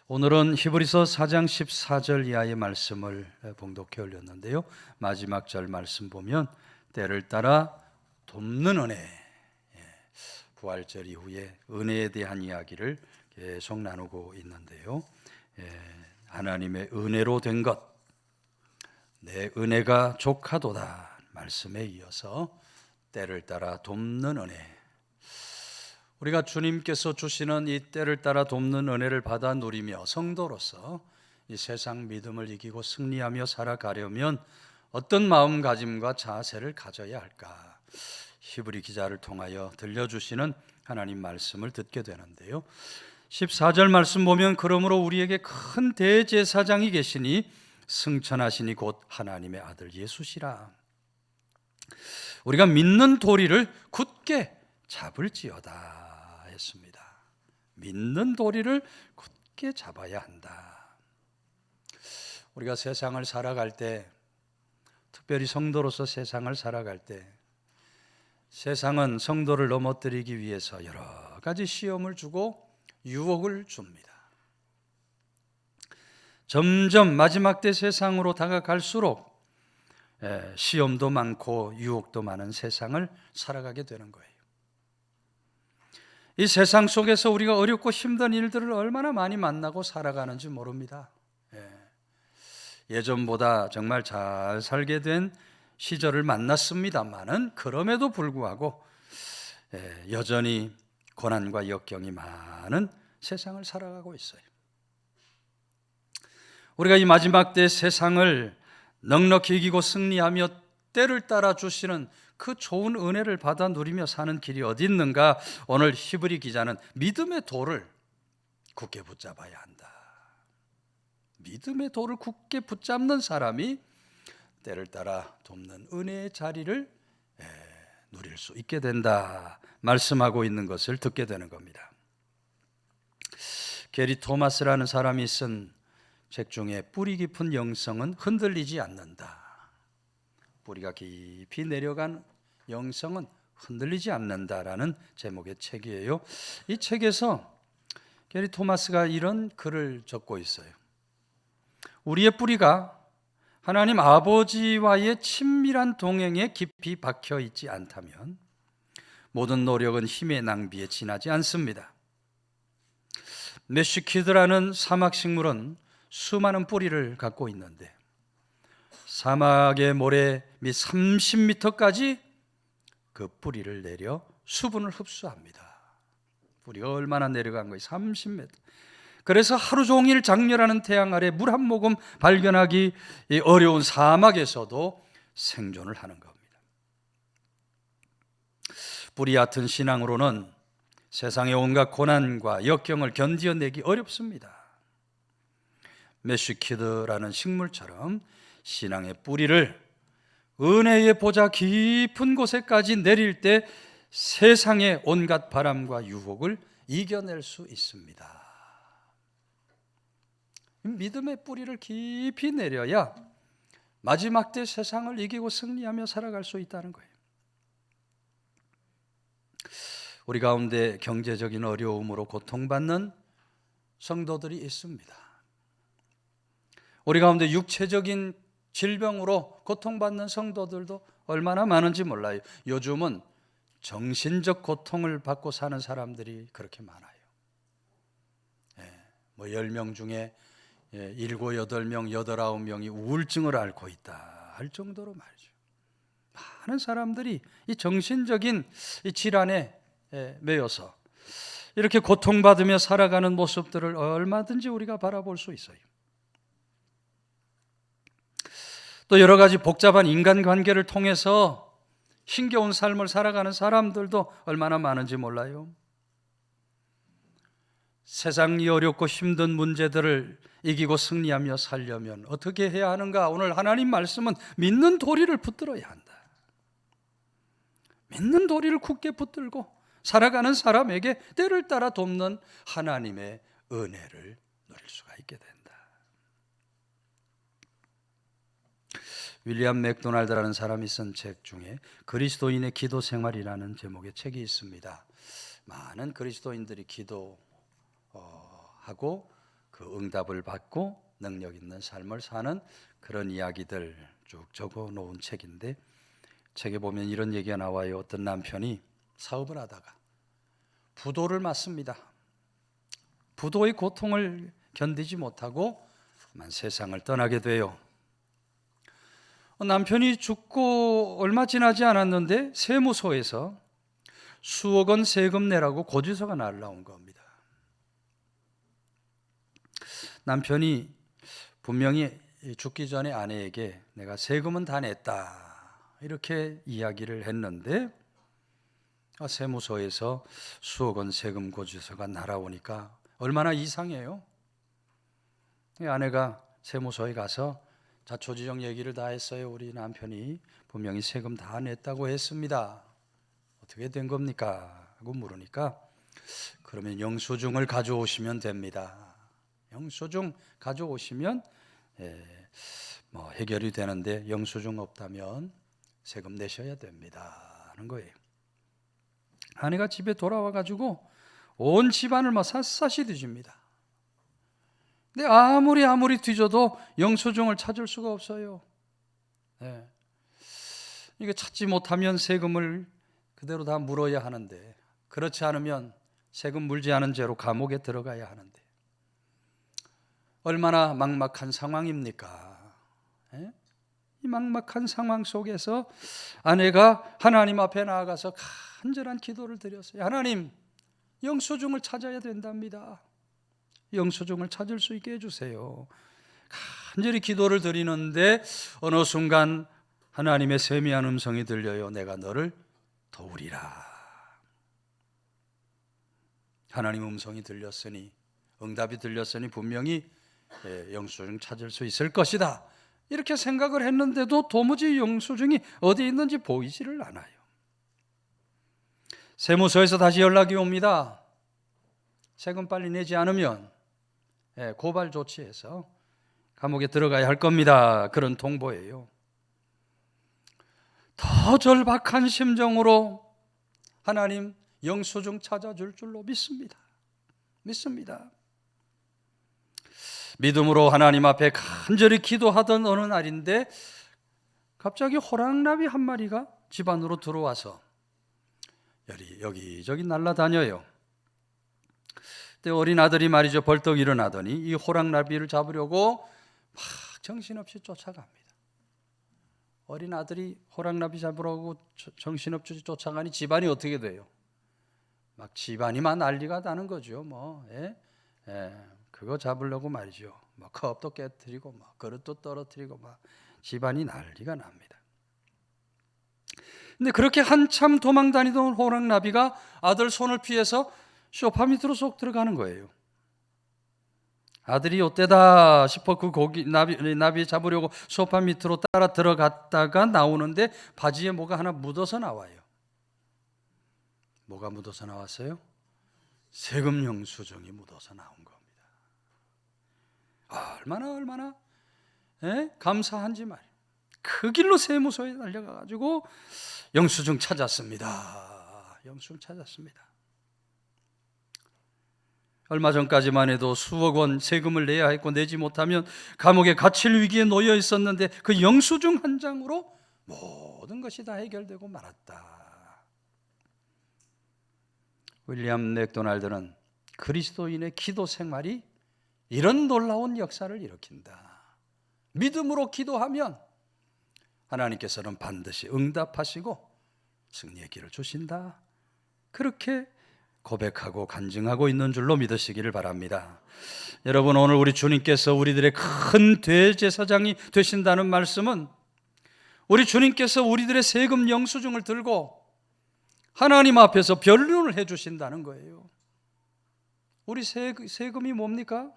오늘은 히브리서 4장 14절 이하의 말씀을 봉독해 올렸는데요. 마지막 절 말씀 보면 때를 따라 돕는 은혜, 부활절 이후에 은혜에 대한 이야기를 계속 나누고 있는데요. 하나님의 은혜로 된 것, 내 은혜가 족하도다 말씀에 이어서 때를 따라 돕는 은혜, 우리가 주님께서 주시는 이 때를 따라 돕는 은혜를 받아 누리며 성도로서 이 세상 믿음을 이기고 승리하며 살아가려면 어떤 마음가짐과 자세를 가져야 할까? 히브리 기자를 통하여 들려주시는 하나님 말씀을 듣게 되는데요. 14절 말씀 보면 그러므로 우리에게 큰 대제사장이 계시니 승천하시니 곧 하나님의 아들 예수시라. 우리가 믿는 도리를 굳게 잡을지어다 했습니다. 믿는 도리를 굳게 잡아야 한다. 우리가 세상을 살아갈 때, 특별히 성도로서 세상을 살아갈 때, 세상은 성도를 넘어뜨리기 위해서 여러 가지 시험을 주고 유혹을 줍니다. 점점 마지막 때 세상으로 다가갈수록 시험도 많고 유혹도 많은 세상을 살아가게 되는 거예요. 이 세상 속에서 우리가 어렵고 힘든 일들을 얼마나 많이 만나고 살아가는지 모릅니다. 예전보다 정말 잘 살게 된 시절을 만났습니다만은 그럼에도 불구하고 여전히 고난과 역경이 많은 세상을 살아가고 있어요. 우리가 이 마지막 때 세상을 넉넉히 이기고 승리하며 때를 따라 주시는 그 좋은 은혜를 받아 누리며 사는 길이 어디 있는가? 오늘 히브리 기자는 믿음의 도를 굳게 붙잡아야 한다. 믿음의 도를 굳게 붙잡는 사람이 때를 따라 돕는 은혜의 자리를 누릴 수 있게 된다 말씀하고 있는 것을 듣게 되는 겁니다. 게리 토마스라는 사람이 쓴 책 중에 뿌리 깊은 영성은 흔들리지 않는다. 뿌리가 깊이 내려간 영성은 흔들리지 않는다라는 제목의 책이에요. 이 책에서 게리 토마스가 이런 글을 적고 있어요. 우리의 뿌리가 하나님 아버지와의 친밀한 동행에 깊이 박혀 있지 않다면 모든 노력은 힘의 낭비에 지나지 않습니다. 메쉬키드라는 사막식물은 수많은 뿌리를 갖고 있는데 사막의 모래 밑 30m까지 그 뿌리를 내려 수분을 흡수합니다. 뿌리가 얼마나 내려간 거예요? 30m. 그래서 하루 종일 장렬하는 태양 아래 물 한 모금 발견하기 어려운 사막에서도 생존을 하는 겁니다. 뿌리 얕은 신앙으로는 세상의 온갖 고난과 역경을 견디어내기 어렵습니다. 메쉬키드라는 식물처럼 신앙의 뿌리를 은혜의 보좌 깊은 곳에까지 내릴 때 세상의 온갖 바람과 유혹을 이겨낼 수 있습니다. 믿음의 뿌리를 깊이 내려야 마지막 때 세상을 이기고 승리하며 살아갈 수 있다는 거예요. 우리 가운데 경제적인 어려움으로 고통받는 성도들이 있습니다. 우리 가운데 육체적인 질병으로 고통받는 성도들도 얼마나 많은지 몰라요. 요즘은 정신적 고통을 받고 사는 사람들이 그렇게 많아요. 10명 중에 7, 8명, 8, 9명이 우울증을 앓고 있다 할 정도로 말이죠. 많은 사람들이 이 정신적인 이 질환에 매여서 이렇게 고통받으며 살아가는 모습들을 얼마든지 우리가 바라볼 수 있어요. 또 여러 가지 복잡한 인간관계를 통해서 힘겨운 삶을 살아가는 사람들도 얼마나 많은지 몰라요. 세상이 어렵고 힘든 문제들을 이기고 승리하며 살려면 어떻게 해야 하는가? 오늘 하나님 말씀은 믿는 도리를 붙들어야 한다. 믿는 도리를 굳게 붙들고 살아가는 사람에게 때를 따라 돕는 하나님의 은혜를 누릴 수가 있게 된다. 윌리엄 맥도날드라는 사람이 쓴 책 중에 그리스도인의 기도 생활이라는 제목의 책이 있습니다. 많은 그리스도인들이 기도하고 그 응답을 받고 능력 있는 삶을 사는 그런 이야기들 쭉 적어 놓은 책인데, 책에 보면 이런 얘기가 나와요. 어떤 남편이 사업을 하다가 부도를 맞습니다. 부도의 고통을 견디지 못하고 세상을 떠나게 돼요. 남편이 죽고 얼마 지나지 않았는데 세무서에서 수억 원 세금 내라고 고지서가 날라온 겁니다. 남편이 분명히 죽기 전에 아내에게 내가 세금은 다 냈다 이렇게 이야기를 했는데, 세무서에서 수억 원 세금 고지서가 날아오니까 얼마나 이상해요. 아내가 세무서에 가서 자초지종 얘기를 다 했어요. 우리 남편이 분명히 세금 다 냈다고 했습니다. 어떻게 된 겁니까? 하고 물으니까 그러면 영수증을 가져오시면 됩니다. 영수증 가져오시면 해결이 되는데 영수증 없다면 세금 내셔야 됩니다 하는 거예요. 아내가 집에 돌아와 가지고 온 집안을 샅샅이 뒤집니다. 근데 아무리 뒤져도 영수증을 찾을 수가 없어요. 이게 찾지 못하면 세금을 그대로 다 물어야 하는데, 그렇지 않으면 세금 물지 않은 죄로 감옥에 들어가야 하는데 얼마나 막막한 상황입니까? 이 막막한 상황 속에서 아내가 하나님 앞에 나아가서 간절한 기도를 드렸어요. 하나님, 영수증을 찾아야 된답니다. 영수증을 찾을 수 있게 해주세요. 간절히 기도를 드리는데 어느 순간 하나님의 세미한 음성이 들려요. 내가 너를 도우리라. 하나님 음성이 들렸으니, 응답이 들렸으니 분명히 영수증 찾을 수 있을 것이다 이렇게 생각을 했는데도 도무지 영수증이 어디 있는지 보이지를 않아요. 세무서에서 다시 연락이 옵니다. 세금 빨리 내지 않으면 고발 조치해서 감옥에 들어가야 할 겁니다. 그런 통보예요. 더 절박한 심정으로 하나님 영수증 찾아줄 줄로 믿습니다. 믿음으로 하나님 앞에 간절히 기도하던 어느 날인데 갑자기 호랑나비 한 마리가 집 안으로 들어와서 여기저기 날아다녀요. 그때 어린 아들이 말이죠, 벌떡 일어나더니 이 호랑나비를 잡으려고 막 정신없이 쫓아갑니다. 어린 아들이 호랑나비 잡으려고 정신없이 쫓아가니 집안이 어떻게 돼요? 막 집안이 막 난리가 나는 거죠. 그거 잡으려고 말이죠. 컵도 깨뜨리고 그릇도 떨어뜨리고 집안이 난리가 납니다. 근데 그렇게 한참 도망 다니던 호랑나비가 아들 손을 피해서 소파 밑으로 쏙 들어가는 거예요. 아들이 어때다 싶어 그 나비 잡으려고 소파 밑으로 따라 들어갔다가 나오는데 바지에 뭐가 하나 묻어서 나와요. 뭐가 묻어서 나왔어요? 세금 영수증이 묻어서 나온 겁니다. 얼마나 감사한지 말이에요. 그 길로 세무서에 달려가가지고 영수증 찾았습니다. 얼마 전까지만 해도 수억 원 세금을 내야 했고 내지 못하면 감옥에 갇힐 위기에 놓여 있었는데 그 영수증 한 장으로 모든 것이 다 해결되고 말았다. 윌리엄 맥도날드는 그리스도인의 기도 생활이 이런 놀라운 역사를 일으킨다. 믿음으로 기도하면 하나님께서는 반드시 응답하시고 승리의 길을 주신다. 그렇게 고백하고 간증하고 있는 줄로 믿으시기를 바랍니다. 여러분, 오늘 우리 주님께서 우리들의 큰 대제사장이 되신다는 말씀은 우리 주님께서 우리들의 세금 영수증을 들고 하나님 앞에서 변론을 해주신다는 거예요. 우리 세금이 뭡니까?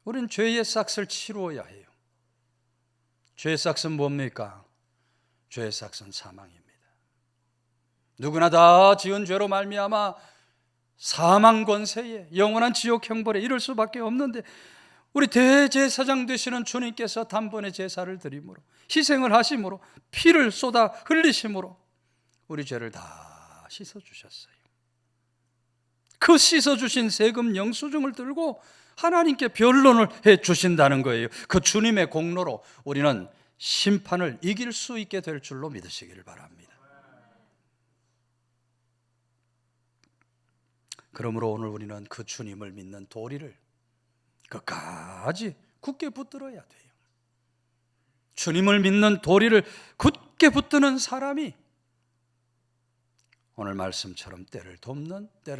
우리는 죄의 삭을 치루어야 해요. 죄의 삭은 뭡니까? 죄의 삭은 사망입니다. 누구나 다 지은 죄로 말미암아 사망 권세에 영원한 지옥 형벌에 이를 수밖에 없는데 우리 대제사장 되시는 주님께서 단번에 제사를 드림으로 희생을 하심으로 피를 쏟아 흘리심으로 우리 죄를 다 씻어주셨어요. 그 씻어주신 세금 영수증을 들고 하나님께 변론을 해 주신다는 거예요. 그 주님의 공로로 우리는 심판을 이길 수 있게 될 줄로 믿으시기를 바랍니다. 그러므로 오늘 우리는 그 주님을 믿는 도리를 끝까지 굳게 붙들어야 돼요. 주님을 믿는 도리를 굳게 붙드는 사람이 오늘 말씀처럼 때를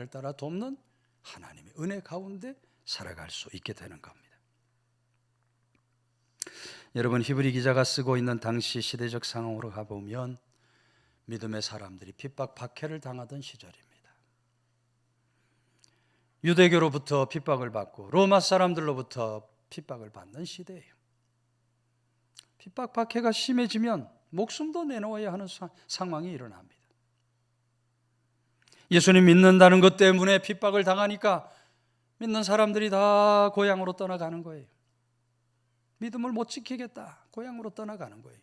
따라 돕는 하나님의 은혜 가운데 살아갈 수 있게 되는 겁니다. 여러분, 히브리 기자가 쓰고 있는 당시 시대적 상황으로 가보면 믿음의 사람들이 핍박 박해를 당하던 시절입니다. 유대교로부터 핍박을 받고 로마 사람들로부터 핍박을 받는 시대예요. 핍박 박해가 심해지면 목숨도 내놓아야 하는 상황이 일어납니다. 예수님 믿는다는 것 때문에 핍박을 당하니까 믿는 사람들이 다 고향으로 떠나가는 거예요. 믿음을 못 지키겠다, 고향으로 떠나가는 거예요.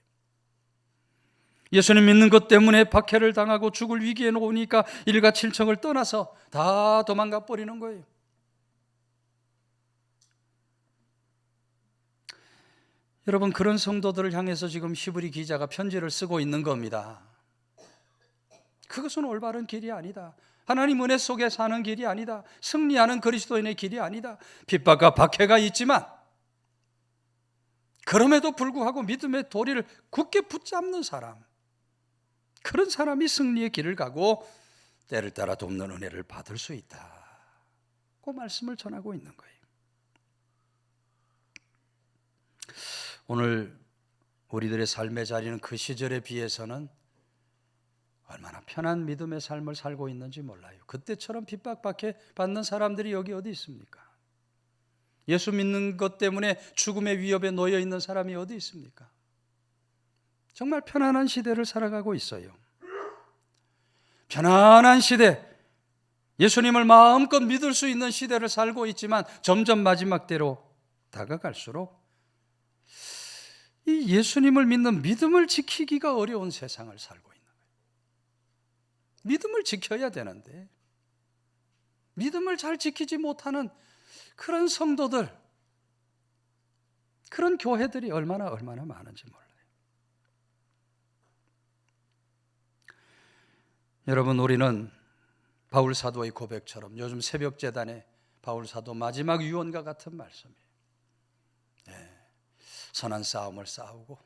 예수님 믿는 것 때문에 박해를 당하고 죽을 위기에 놓으니까 일가 칠척을 떠나서 다 도망가 버리는 거예요. 여러분, 그런 성도들을 향해서 지금 히브리 기자가 편지를 쓰고 있는 겁니다. 그것은 올바른 길이 아니다. 하나님 은혜 속에 사는 길이 아니다. 승리하는 그리스도인의 길이 아니다. 핍박과 박해가 있지만 그럼에도 불구하고 믿음의 도리를 굳게 붙잡는 사람, 그런 사람이 승리의 길을 가고 때를 따라 돕는 은혜를 받을 수 있다. 그 말씀을 전하고 있는 거예요. 오늘 우리들의 삶의 자리는 그 시절에 비해서는 얼마나 편한 믿음의 삶을 살고 있는지 몰라요. 그때처럼 핍박박해 받는 사람들이 여기 어디 있습니까? 예수 믿는 것 때문에 죽음의 위협에 놓여 있는 사람이 어디 있습니까? 정말 편안한 시대를 살아가고 있어요. 편안한 시대, 예수님을 마음껏 믿을 수 있는 시대를 살고 있지만 점점 마지막 때로 다가갈수록 이 예수님을 믿는 믿음을 지키기가 어려운 세상을 살고 있는 거예요. 믿음을 지켜야 되는데 믿음을 잘 지키지 못하는 그런 성도들, 그런 교회들이 얼마나 많은지 몰라요. 여러분, 우리는 바울 사도의 고백처럼 요즘 새벽 제단에 바울 사도 마지막 유언과 같은 말씀이에요. 선한 싸움을 싸우고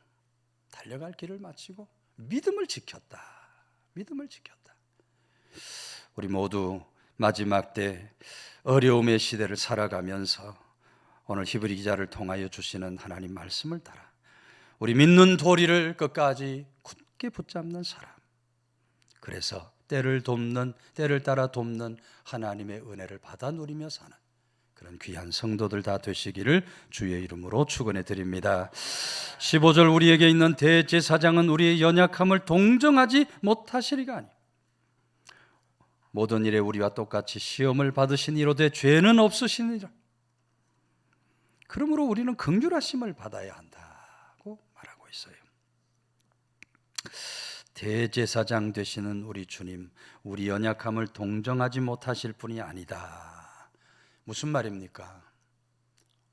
달려갈 길을 마치고 믿음을 지켰다. 믿음을 지켰다. 우리 모두 마지막 때 어려움의 시대를 살아가면서 오늘 히브리 기자를 통하여 주시는 하나님 말씀을 따라 우리 믿는 도리를 끝까지 굳게 붙잡는 사람, 그래서 때를 따라 돕는 하나님의 은혜를 받아 누리며 사는 그런 귀한 성도들 다 되시기를 주의 이름으로 축원해 드립니다. 15절 우리에게 있는 대제사장은 우리의 연약함을 동정하지 못하시리가 아니 모든 일에 우리와 똑같이 시험을 받으신 이로되 죄는 없으시니라. 그러므로 우리는 긍휼하심을 받아야 한다고 말하고 있어요. 대제사장 되시는 우리 주님, 우리 연약함을 동정하지 못하실 분이 아니다. 무슨 말입니까?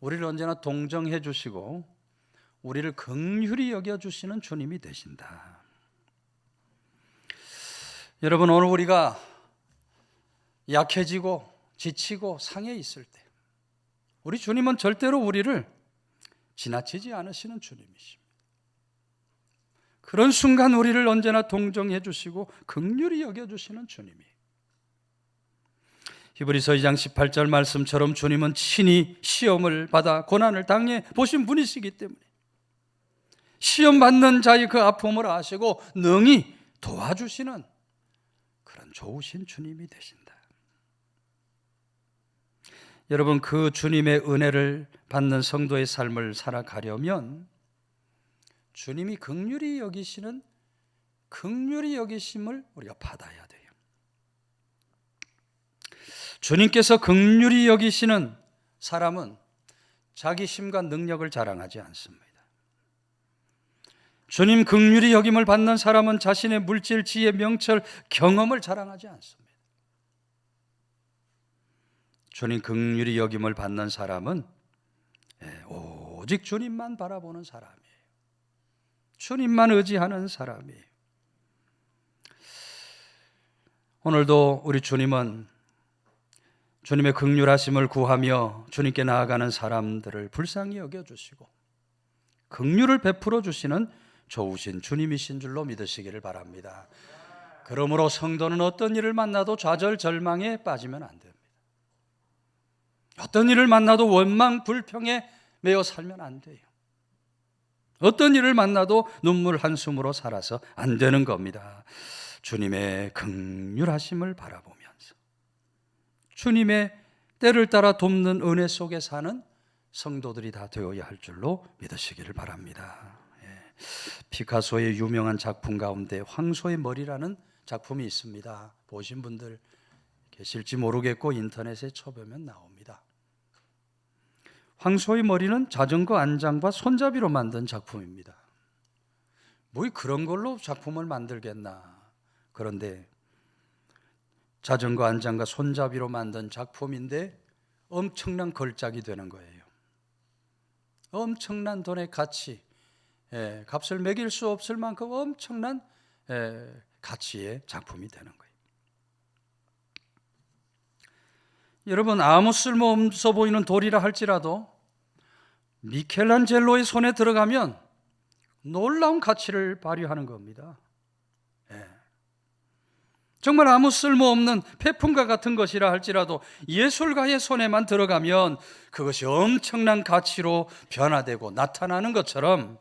우리를 언제나 동정해 주시고 우리를 긍휼히 여겨주시는 주님이 되신다. 여러분, 오늘 우리가 약해지고 지치고 상해 있을 때 우리 주님은 절대로 우리를 지나치지 않으시는 주님이십니다. 그런 순간 우리를 언제나 동정해 주시고 긍휼히 여겨주시는 주님이에요. 히브리서 2장 18절 말씀처럼 주님은 친히 시험을 받아 고난을 당해 보신 분이시기 때문에 시험 받는 자의 그 아픔을 아시고 능히 도와주시는 그런 좋으신 주님이 되신다. 여러분, 그 주님의 은혜를 받는 성도의 삶을 살아가려면 주님이 긍휼히 여기시는 긍휼히 여기심을 우리가 받아야 돼요. 주님께서 긍휼히 여기시는 사람은 자기 힘과 능력을 자랑하지 않습니다. 주님 긍휼히 여김을 받는 사람은 자신의 물질, 지혜, 명철, 경험을 자랑하지 않습니다. 주님 긍휼히 여김을 받는 사람은 오직 주님만 바라보는 사람이에요. 주님만 의지하는 사람이에요. 오늘도 우리 주님은 주님의 긍휼하심을 구하며 주님께 나아가는 사람들을 불쌍히 여겨주시고 긍휼을 베풀어 주시는 좋으신 주님이신 줄로 믿으시기를 바랍니다. 그러므로 성도는 어떤 일을 만나도 좌절 절망에 빠지면 안 됩니다. 어떤 일을 만나도 원망 불평에 매여 살면 안 돼요. 어떤 일을 만나도 눈물 한숨으로 살아서 안 되는 겁니다. 주님의 긍휼하심을 바라보면서 주님의 때를 따라 돕는 은혜 속에 사는 성도들이 다 되어야 할 줄로 믿으시기를 바랍니다. 피카소의 유명한 작품 가운데 황소의 머리라는 작품이 있습니다. 보신 분들 계실지 모르겠고 인터넷에 쳐보면 나옵니다. 황소의 머리는 자전거 안장과 손잡이로 만든 작품입니다. 뭐 그런 걸로 작품을 만들겠나. 그런데 자전거 안장과 손잡이로 만든 작품인데 엄청난 걸작이 되는 거예요. 엄청난 돈의 가치, 값을 매길 수 없을 만큼 엄청난 가치의 작품이 되는 거예요. 여러분, 아무 쓸모없어 보이는 돌이라 할지라도 미켈란젤로의 손에 들어가면 놀라운 가치를 발휘하는 겁니다. 정말 아무 쓸모없는 폐품과 같은 것이라 할지라도 예술가의 손에만 들어가면 그것이 엄청난 가치로 변화되고 나타나는 것처럼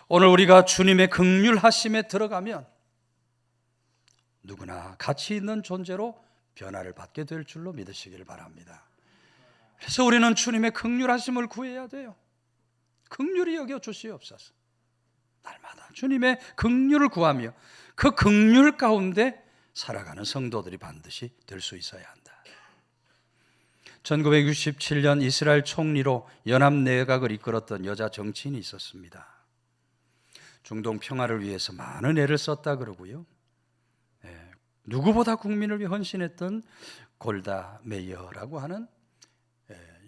오늘 우리가 주님의 긍휼하심에 들어가면 누구나 가치 있는 존재로 변화를 받게 될 줄로 믿으시기를 바랍니다. 그래서 우리는 주님의 긍휼하심을 구해야 돼요. 긍휼히 여겨 주시옵소서. 날마다 주님의 긍휼을 구하며 그 긍휼 가운데 살아가는 성도들이 반드시 될 수 있어야 한다. 1967년 이스라엘 총리로 연합내각을 이끌었던 여자 정치인이 있었습니다. 중동 평화를 위해서 많은 애를 썼다 그러고요. 누구보다 국민을 위해 헌신했던 골다 메이어라고 하는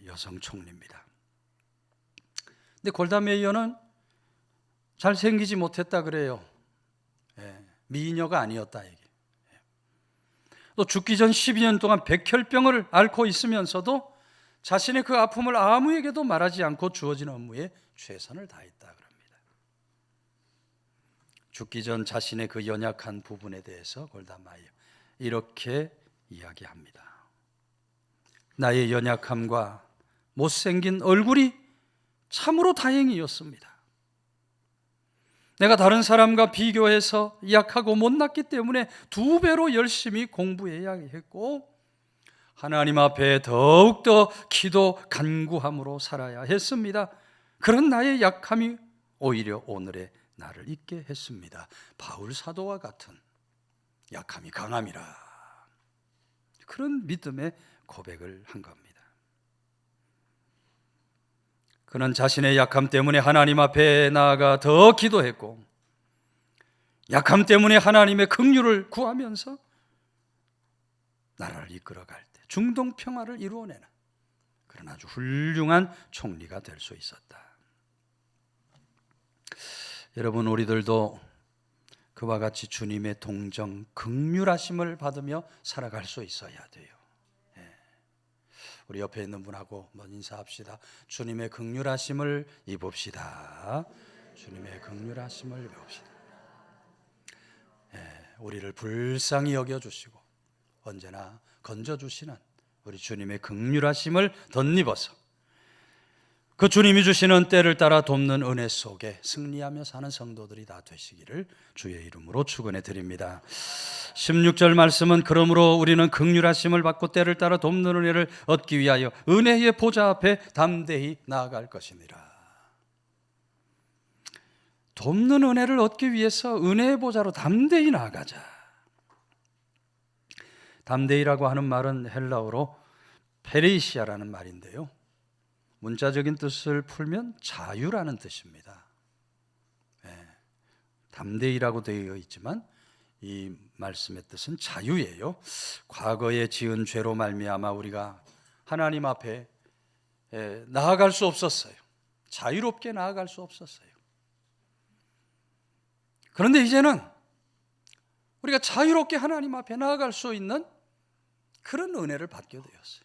여성 총리입니다. 근데 골다 메이어는 잘생기지 못했다 그래요. 미녀가 아니었다 얘기. 또 죽기 전 12년 동안 백혈병을 앓고 있으면서도 자신의 그 아픔을 아무에게도 말하지 않고 주어진 업무에 최선을 다했다 그럽니다. 죽기 전 자신의 그 연약한 부분에 대해서 골다 마이어 이렇게 이야기합니다. 나의 연약함과 못생긴 얼굴이 참으로 다행이었습니다. 내가 다른 사람과 비교해서 약하고 못났기 때문에 2배로 열심히 공부해야 했고 하나님 앞에 더욱더 기도 간구함으로 살아야 했습니다. 그런 나의 약함이 오히려 오늘의 나를 있게 했습니다. 바울 사도와 같은 약함이 강함이라. 그런 믿음의 고백을 한 겁니다. 그는 자신의 약함 때문에 하나님 앞에 나아가 더 기도했고 약함 때문에 하나님의 긍휼을 구하면서 나라를 이끌어갈 때 중동 평화를 이루어내는 그런 아주 훌륭한 총리가 될 수 있었다. 여러분, 우리들도 그와 같이 주님의 동정, 긍휼하심을 받으며 살아갈 수 있어야 돼요. 우리 옆에 있는 분하고 먼 인사합시다. 주님의 긍휼하심을 입읍시다. 주님의 긍휼하심을 입읍시다. 우리를 불쌍히 여겨주시고 언제나 건져주시는 우리 주님의 긍휼하심을 덧입어서 그 주님이 주시는 때를 따라 돕는 은혜 속에 승리하며 사는 성도들이 다 되시기를 주의 이름으로 축원해 드립니다. 16절 말씀은 그러므로 우리는 긍휼하심을 받고 때를 따라 돕는 은혜를 얻기 위하여 은혜의 보좌 앞에 담대히 나아갈 것이니라. 돕는 은혜를 얻기 위해서 은혜의 보좌로 담대히 나아가자. 담대히라고 하는 말은 헬라어로 페레이시아라는 말인데요, 문자적인 뜻을 풀면 자유라는 뜻입니다. 담대히라고 되어 있지만 이 말씀의 뜻은 자유예요. 과거에 지은 죄로 말미암아 우리가 하나님 앞에 나아갈 수 없었어요. 자유롭게 나아갈 수 없었어요. 그런데 이제는 우리가 자유롭게 하나님 앞에 나아갈 수 있는 그런 은혜를 받게 되었어요.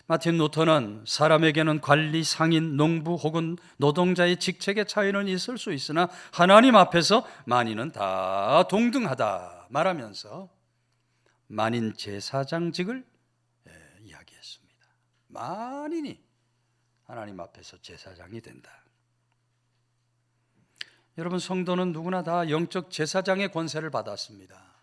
마틴 루터는 사람에게는 관리, 상인, 농부 혹은 노동자의 직책의 차이는 있을 수 있으나 하나님 앞에서 만인은 다 동등하다 말하면서 만인 제사장직을 이야기했습니다. 만인이 하나님 앞에서 제사장이 된다. 여러분, 성도는 누구나 다 영적 제사장의 권세를 받았습니다.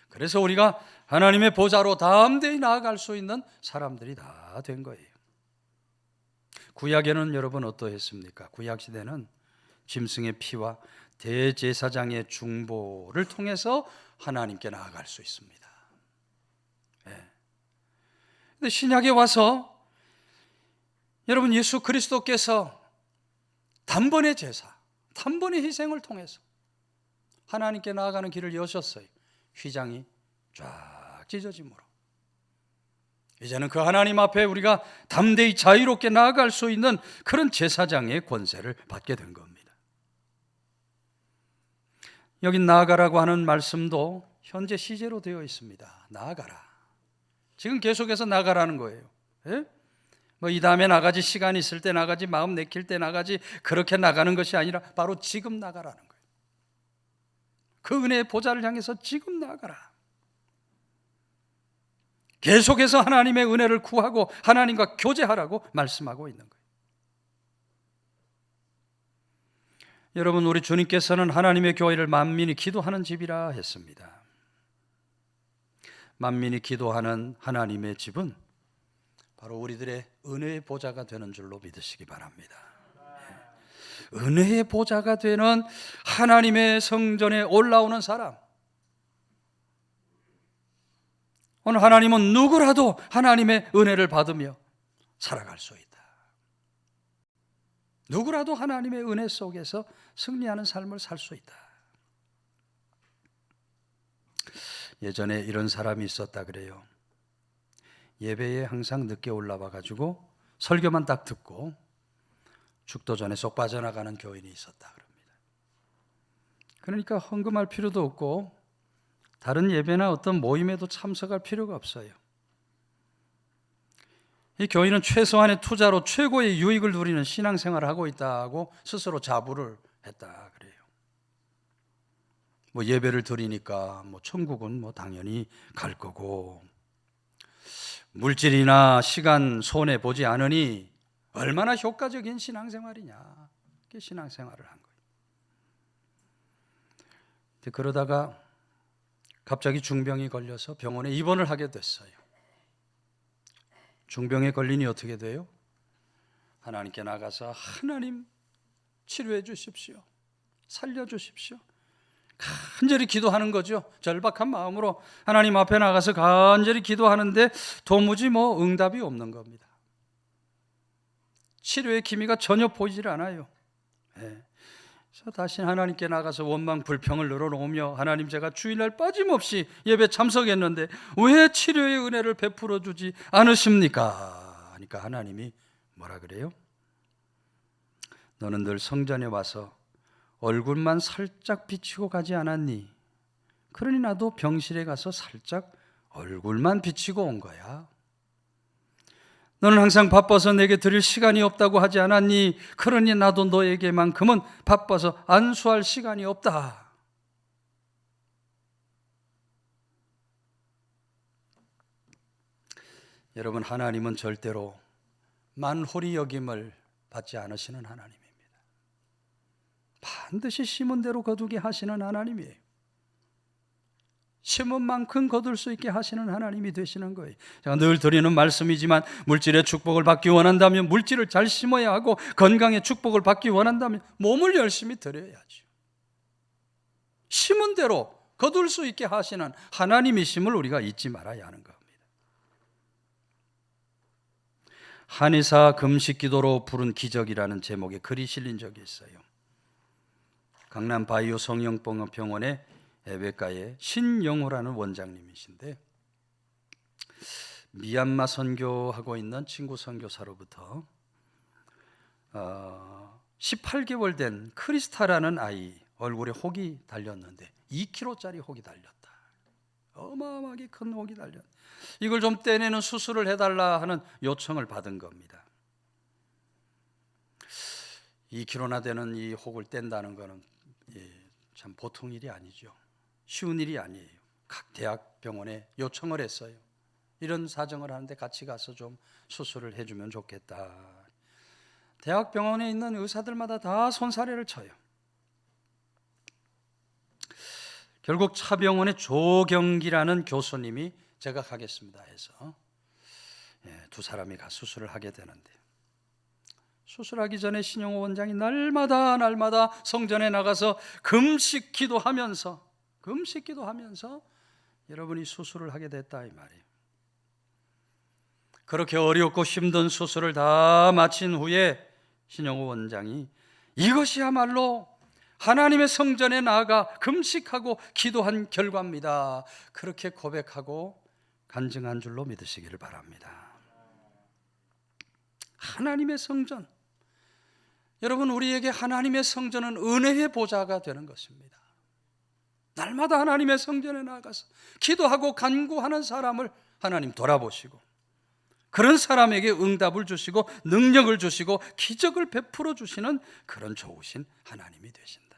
그래서 우리가 하나님의 보좌로 담대히 나아갈 수 있는 사람들이 다 된 거예요. 구약에는 여러분 어떠했습니까? 구약 시대는 짐승의 피와 대제사장의 중보를 통해서 하나님께 나아갈 수 있습니다. 근데 신약에 와서 여러분, 예수 그리스도께서 단번의 제사, 단번의 희생을 통해서 하나님께 나아가는 길을 여셨어요. 휘장이 쫙 찢어짐으로 이제는 그 하나님 앞에 우리가 담대히 자유롭게 나아갈 수 있는 그런 제사장의 권세를 받게 된 겁니다. 여기 나아가라고 하는 말씀도 현재 시제로 되어 있습니다. 나아가라. 지금 계속해서 나아가라는 거예요. 이 다음에 나가지, 시간 있을 때 나가지, 마음 내킬 때 나가지, 그렇게 나가는 것이 아니라 바로 지금 나가라는 거예요. 그 은혜의 보좌를 향해서 지금 나아가라. 계속해서 하나님의 은혜를 구하고 하나님과 교제하라고 말씀하고 있는 거예요. 여러분, 우리 주님께서는 하나님의 교회를 만민이 기도하는 집이라 했습니다. 만민이 기도하는 하나님의 집은 바로 우리들의 은혜의 보좌가 되는 줄로 믿으시기 바랍니다. 은혜의 보좌가 되는 하나님의 성전에 올라오는 사람, 오늘 하나님은 누구라도 하나님의 은혜를 받으며 살아갈 수 있다. 누구라도 하나님의 은혜 속에서 승리하는 삶을 살 수 있다. 예전에 이런 사람이 있었다 그래요. 예배에 항상 늦게 올라와 가지고 설교만 딱 듣고 축도 전에 쏙 빠져나가는 교인이 있었다 그럽니다. 그러니까 헌금할 필요도 없고 다른 예배나 어떤 모임에도 참석할 필요가 없어요. 이 교인은 최소한의 투자로 최고의 유익을 누리는 신앙생활을 하고 있다고 스스로 자부를 했다 그래요. 예배를 드리니까 천국은 당연히 갈 거고, 물질이나 시간 손해 보지 않으니 얼마나 효과적인 신앙생활이냐, 그게 신앙생활을 한 거예요. 근데 그러다가 갑자기 중병이 걸려서 병원에 입원을 하게 됐어요. 중병에 걸리니 어떻게 돼요? 하나님께 나가서 하나님 치료해 주십시오, 살려 주십시오, 간절히 기도하는 거죠. 절박한 마음으로 하나님 앞에 나가서 간절히 기도하는데 도무지 응답이 없는 겁니다. 치료의 기미가 전혀 보이질 않아요. 그래서 다시 하나님께 나가서 원망 불평을 늘어놓으며, 하나님, 제가 주일날 빠짐없이 예배 참석했는데 왜 치료의 은혜를 베풀어 주지 않으십니까? 하니까 하나님이 뭐라 그래요? 너는 늘 성전에 와서 얼굴만 살짝 비치고 가지 않았니? 그러니 나도 병실에 가서 살짝 얼굴만 비치고 온 거야. 너는 항상 바빠서 내게 드릴 시간이 없다고 하지 않았니? 그러니 나도 너에게만큼은 바빠서 안수할 시간이 없다. 여러분, 하나님은 절대로 만홀히 여김을 받지 않으시는 하나님입니다. 반드시 심은 대로 거두게 하시는 하나님이에요. 심은 만큼 거둘 수 있게 하시는 하나님이 되시는 거예요. 제가 늘 드리는 말씀이지만, 물질의 축복을 받기 원한다면 물질을 잘 심어야 하고, 건강의 축복을 받기 원한다면 몸을 열심히 드려야죠. 심은 대로 거둘 수 있게 하시는 하나님이심을 우리가 잊지 말아야 하는 겁니다. 한의사 금식 기도로 부른 기적이라는 제목의 글이 실린 적이 있어요. 강남 바이오 성형병원의 외과의 신영호라는 원장님이신데, 미얀마 선교하고 있는 친구 선교사로부터 18개월 된 크리스타라는 아이 얼굴에 혹이 달렸는데 2kg짜리 혹이 달렸다. 어마어마하게 큰 혹이 달렸다. 이걸 좀 떼내는 수술을 해달라 하는 요청을 받은 겁니다. 2kg나 되는 이 혹을 뗀다는 것은 참 보통 일이 아니죠. 쉬운 일이 아니에요. 각 대학병원에 요청을 했어요. 이런 사정을 하는데 같이 가서 좀 수술을 해주면 좋겠다. 대학병원에 있는 의사들마다 다 손사래를 쳐요. 결국 차병원의 조경기라는 교수님이 제가 가겠습니다 해서 두 사람이 가 수술을 하게 되는데, 수술하기 전에 신용호 원장이 날마다 성전에 나가서 금식 기도하면서 여러분이 수술을 하게 됐다 이 말이에요. 그렇게 어렵고 힘든 수술을 다 마친 후에 신용호 원장이 이것이야말로 하나님의 성전에 나아가 금식하고 기도한 결과입니다. 그렇게 고백하고 간증한 줄로 믿으시기를 바랍니다. 하나님의 성전, 여러분, 우리에게 하나님의 성전은 은혜의 보좌가 되는 것입니다. 날마다 하나님의 성전에 나가서 기도하고 간구하는 사람을 하나님 돌아보시고 그런 사람에게 응답을 주시고 능력을 주시고 기적을 베풀어 주시는 그런 좋으신 하나님이 되신다.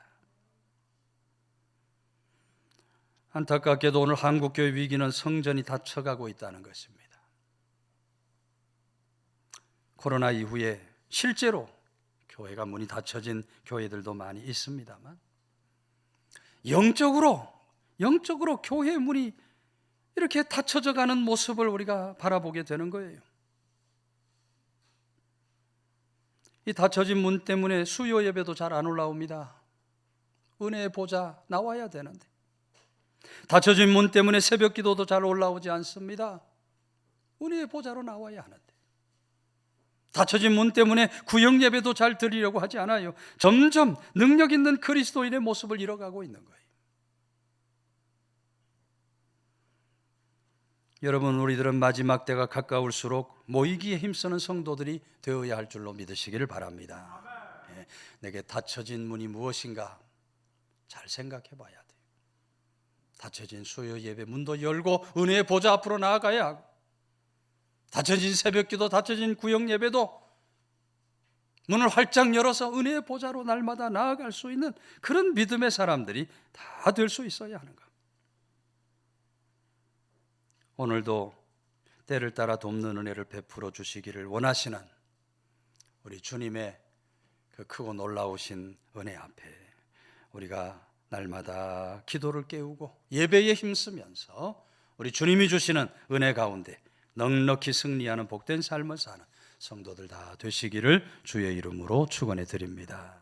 안타깝게도 오늘 한국교회 위기는 성전이 닫혀가고 있다는 것입니다. 코로나 이후에 실제로 교회가 문이 닫혀진 교회들도 많이 있습니다만, 영적으로 교회의 문이 이렇게 닫혀져 가는 모습을 우리가 바라보게 되는 거예요. 이 닫혀진 문 때문에 수요 예배도 잘 안 올라옵니다. 은혜의 보좌 나와야 되는데, 닫혀진 문 때문에 새벽 기도도 잘 올라오지 않습니다. 은혜의 보좌로 나와야 하는데, 닫혀진 문 때문에 구역 예배도 잘 드리려고 하지 않아요. 점점 능력 있는 그리스도인의 모습을 잃어가고 있는 거예요. 여러분, 우리들은 마지막 때가 가까울수록 모이기에 힘쓰는 성도들이 되어야 할 줄로 믿으시기를 바랍니다. 내게 닫혀진 문이 무엇인가 잘 생각해 봐야 돼요. 닫혀진 수요 예배 문도 열고 은혜의 보좌 앞으로 나아가야 하고, 닫혀진 새벽기도, 닫혀진 구역 예배도 문을 활짝 열어서 은혜의 보좌로 날마다 나아갈 수 있는 그런 믿음의 사람들이 다 될 수 있어야 하는 것. 오늘도 때를 따라 돕는 은혜를 베풀어 주시기를 원하시는 우리 주님의 그 크고 놀라우신 은혜 앞에 우리가 날마다 기도를 깨우고 예배에 힘쓰면서 우리 주님이 주시는 은혜 가운데 넉넉히 승리하는 복된 삶을 사는 성도들 다 되시기를 주의 이름으로 축원해 드립니다.